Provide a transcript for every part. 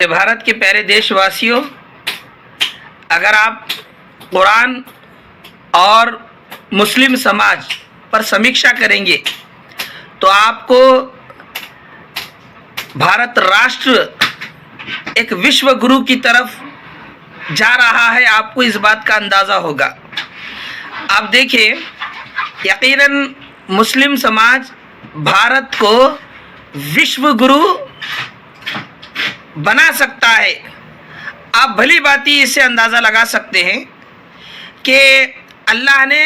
भारत के प्यारे देशवासियों, अगर आप कुरान और मुस्लिम समाज पर समीक्षा करेंगे तो आपको भारत राष्ट्र एक विश्व गुरु की तरफ जा रहा है, आपको इस बात का अंदाज़ा होगा। आप देखिए, यकीनन मुस्लिम समाज भारत को विश्व गुरु बना सकता है। आप भली भांति इससे अंदाज़ा लगा सकते हैं कि अल्लाह ने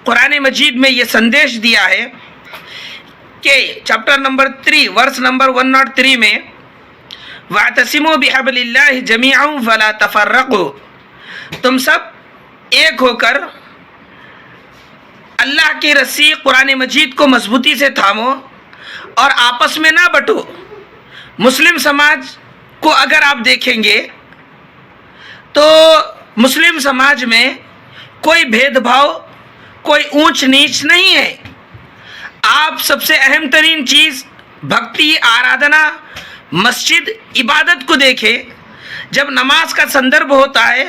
कुरान मजीद में ये संदेश दिया है कि चैप्टर नंबर 3 वर्स नंबर 103 में वातसिमु बिहब्लिल्लाहि जमीअन वला तफर्रकू, तुम सब एक होकर अल्लाह की रस्सी कुरान मजीद को मजबूती से थामो और आपस में ना बटो। मुस्लिम समाज को अगर आप देखेंगे तो मुस्लिम समाज में कोई भेदभाव, कोई ऊंच नीच नहीं है। आप सबसे अहम तरीन चीज़ भक्ति, आराधना, मस्जिद, इबादत को देखें। जब नमाज का संदर्भ होता है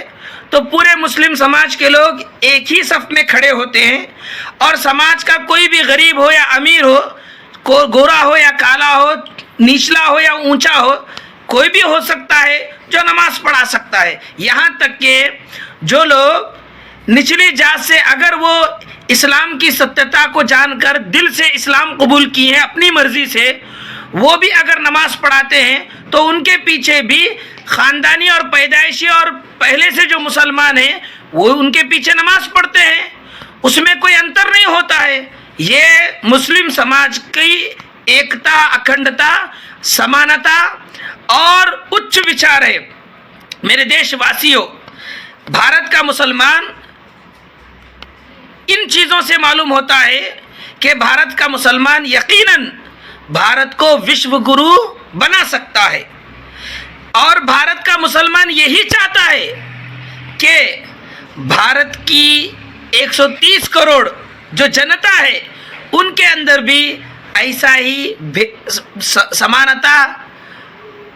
तो पूरे मुस्लिम समाज के लोग एक ही सफ में खड़े होते हैं और समाज का कोई भी गरीब हो या अमीर हो, को गोरा हो या काला हो, निचला हो या ऊंचा हो, कोई भी हो सकता है जो नमाज पढ़ा सकता है। यहाँ तक कि जो लोग निचली जात से, अगर वो इस्लाम की सत्यता को जानकर दिल से इस्लाम कबूल किए हैं अपनी मर्जी से, वो भी अगर नमाज पढ़ाते हैं तो उनके पीछे भी ख़ानदानी और पैदाइशी और पहले से जो मुसलमान हैं वो उनके पीछे नमाज पढ़ते हैं, उसमें कोई अंतर नहीं होता है। ये मुस्लिम समाज की एकता, अखंडता, समानता और उच्च विचार है। मेरे देशवासियों, भारत का मुसलमान, इन चीज़ों से मालूम होता है कि भारत का मुसलमान यकीनन भारत को विश्व गुरु बना सकता है। और भारत का मुसलमान यही चाहता है कि भारत की 130 करोड़ जो जनता है उनके अंदर भी ऐसा ही समानता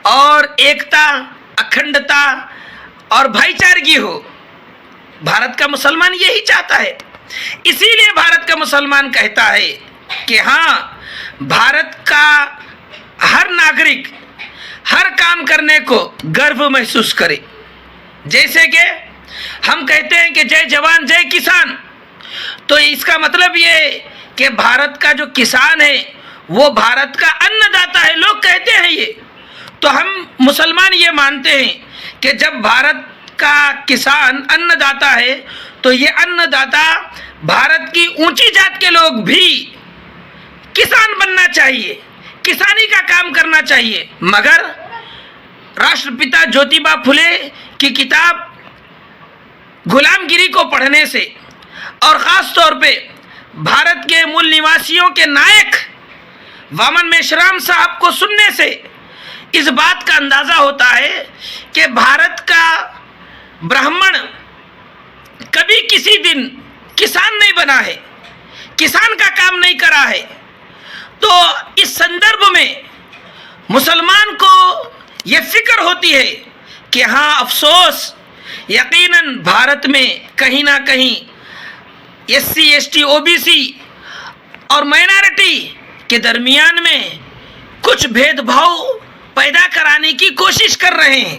और एकता, अखंडता और भाईचारगी हो। भारत का मुसलमान यही चाहता है। इसीलिए भारत का मुसलमान कहता है कि हाँ, भारत का हर नागरिक हर काम करने को गर्व महसूस करे। जैसे कि हम कहते हैं कि जय जवान जय किसान, तो इसका मतलब ये है कि भारत का जो किसान है वो भारत का अन्नदाता है। लोग कहते हैं ये, तो हम मुसलमान ये मानते हैं कि जब भारत का किसान अन्नदाता है तो ये अन्नदाता भारत की ऊंची जात के लोग भी किसान बनना चाहिए, किसानी का काम करना चाहिए। मगर राष्ट्रपिता ज्योतिबा फुले की किताब गुलामगिरी को पढ़ने से और ख़ास तौर पे भारत के मूल निवासियों के नायक वामन मेश्राम साहब को सुनने से इस बात का अंदाज़ा होता है कि भारत का ब्राह्मण कभी किसी दिन किसान नहीं बना है, किसान का काम नहीं करा है। तो इस संदर्भ में मुसलमान को ये फिक्र होती है कि हाँ, अफसोस, यकीनन भारत में कहीं ना कहीं SC, ST, OBC और माइनॉरिटी के दरमियान में कुछ भेदभाव पैदा कराने की कोशिश कर रहे हैं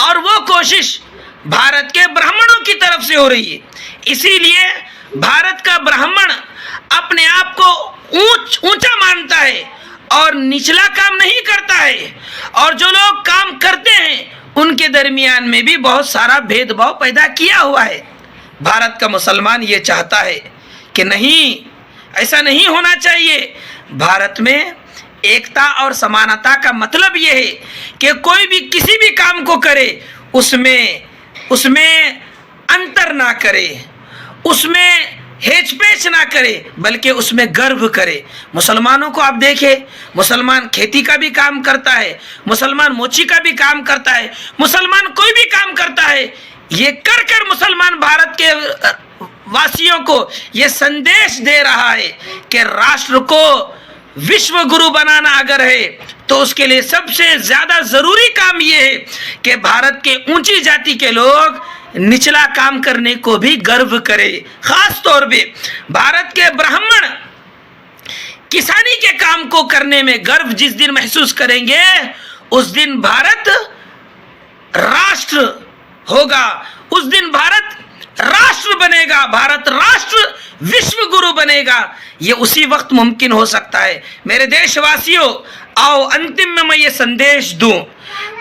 और वो कोशिश भारत के ब्राह्मणों की तरफ से हो रही है। इसीलिए भारत का ब्राह्मण अपने आप को ऊंचा मानता है और निचला काम नहीं करता है, और जो लोग काम करते हैं उनके दरमियान में भी बहुत सारा भेदभाव पैदा किया हुआ है। भारत का मुसलमान ये चाहता है कि नहीं, ऐसा नहीं होना चाहिए। भारत में एकता और समानता का मतलब ये है कि कोई भी किसी भी काम को करे उसमें अंतर ना करे, उसमें हेचपेच ना करे, बल्कि उसमें गर्व करे। मुसलमानों को आप देखें, मुसलमान खेती का भी काम करता है, मुसलमान मोची का भी काम करता है, मुसलमान कोई भी काम करता है। ये कर कर मुसलमान भारत के वासियों को ये संदेश दे रहा है कि राष्ट्र को विश्व गुरु बनाना अगर है तो उसके लिए सबसे ज्यादा जरूरी काम यह है कि भारत के ऊंची जाति के लोग निचला काम करने को भी गर्व करे। खास तौर पे भारत के ब्राह्मण किसानी के काम को करने में गर्व जिस दिन महसूस करेंगे, उस दिन भारत राष्ट्र होगा, उस दिन भारत राष्ट्र बनेगा, भारत राष्ट्र विश्व गुरु बनेगा। ये उसी वक्त मुमकिन हो सकता है। मेरे देशवासियों, आओ अंतिम में मैं ये संदेश दूं,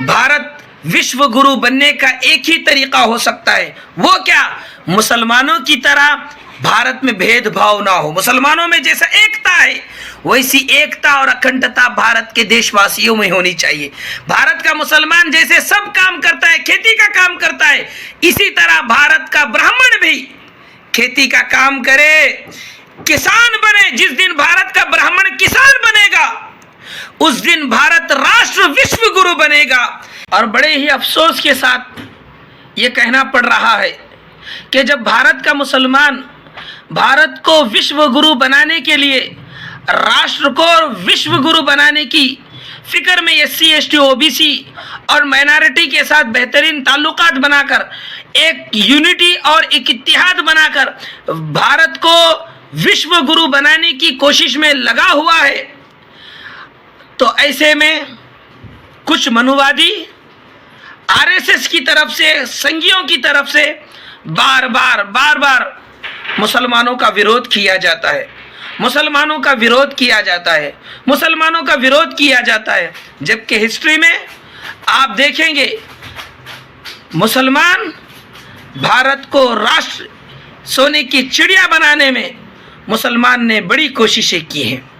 भारत विश्व गुरु बनने का एक ही तरीका हो सकता है। वो क्या? मुसलमानों की तरह भारत में भेदभाव ना हो। मुसलमानों में जैसा एकता है वैसी एकता और अखंडता भारत के देशवासियों में होनी चाहिए। भारत का मुसलमान जैसे सब काम करता है, खेती का काम करता है, इसी तरह भारत का ब्राह्मण भी खेती का काम करे, किसान बने। जिस दिन भारत का ब्राह्मण किसान बनेगा, उस दिन भारत राष्ट्र विश्व गुरु बनेगा। और बड़े ही अफसोस के साथ ये कहना पड़ रहा है कि जब भारत का मुसलमान भारत को विश्व गुरु बनाने के लिए, राष्ट्र को विश्व गुरु बनाने की फिक्र में SC ST OBC और माइनॉरिटी के साथ बेहतरीन ताल्लुकात बनाकर एक यूनिटी और एक इत्तेहाद बनाकर भारत को विश्व गुरु बनाने की कोशिश में लगा हुआ है, तो ऐसे में कुछ मनुवादी RSS की तरफ से, संघियों की तरफ से बार बार मुसलमानों का विरोध किया जाता है, मुसलमानों का विरोध किया जाता है, मुसलमानों का विरोध किया जाता है। जबकि हिस्ट्री में आप देखेंगे मुसलमान भारत को राष्ट्र, सोने की चिड़िया बनाने में मुसलमान ने बड़ी कोशिशें की हैं।